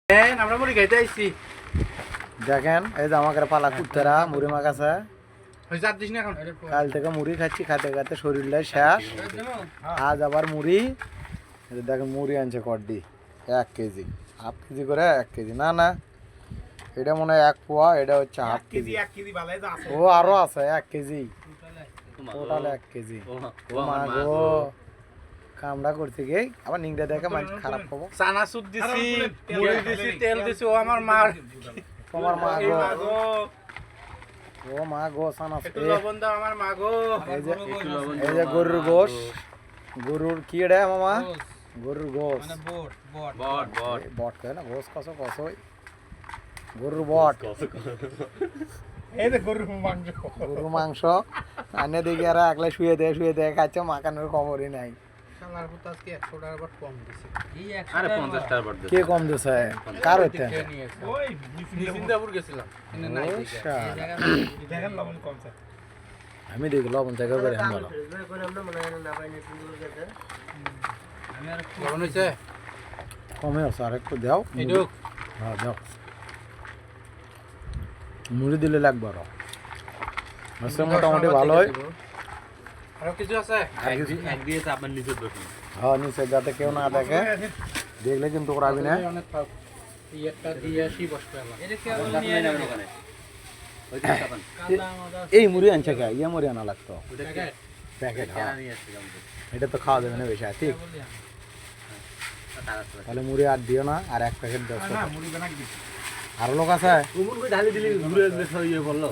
আমরা মুড়ি খাইতে আইছি। দেখেন এই যে আমাকে পালা কুত্তারা মুড়ি মাখাছে। কাল থেকে মুড়ি খাচ্ছি, খাতে খাতে শরীরটাই শেষ। আজ আবার মুড়ি, দেখেন মুড়ি আনছে কড্ডি 1 কেজি, হাফ কেজি করে 1 কেজি, না না এটা মনে হয় 1 পোয়া, এটা হচ্ছে হাফ কেজি। ও আরো আছে 1 কেজি, টোটাল 1 কেজি। মাগো কামড়া করতে গিয়ে আবার নিংড়া দেখে মানুষ খারাপ পাবো। চানাচুর দিছি, মুড়ি দিছি, তেল দিছি। ও আমার মার, তোমার মা গো, ও মা গো চানাচুর। একটু লবণ দাও আমার মা গো। এই যে গরুর গোশ, গরুর কি রে মামা? গরুর গোশ, বট কয় না, গোশ কস কসই, গরুর বট। এই যে গরুর মাংস, গরুর মাংস আনে দেখি আর একলা শুয়ে দেয় খাচ্ছে, মাখানোর খবরই নাই। শালার পুত আজকে 100 টাকা বাট কম দিছে। আরে 50 টাকা বাদ দে। কে কম দিছে? কার হইতে? ওই সিঙ্গাপুর গেছিলাম, এনে নাই ও দেখে। শালা। দেখেন লবণ কমছে। আমি দেখি লবণ থেকে করে হামলা লবণ হইছে কমে আছে, আর একটু দাও। এইটুক। হ্যাঁ দাও, মুড়ি দিলে লাগবে আরো। আজকে মোটামুটি ভালোই। আরো কিছু আছে? এক দিয়ে আপনার নিচে বসুন। হ্যাঁ নিচে যাতে কেউ না দেখে, দেখলে কিন্তু করাবি না। অনেক খাও। ইয়েটা দিয়ে আসি বসতে আলা। এটা কি আপনি নিয়ে নেবেন ওখানে। ওই দিকে চাপান। এই মুড়ি আনছে কে? ইয়া মুড়ি আনা লাগতো ওটা কি প্যাকেট। কেনা হ্যাঁ নিয়ে আসছিলাম তো। এটা তো খাওয়া যাবে না বেশি, ঠিক? তাহলে মুড়ি আর দিও না, আর 1 প্যাকেট দাও। না মুড়ি বানাই দিছি। আরো লোক আছে? ঢালি দিলি ঘুরে ঘুরে সব ইয়ে বললো।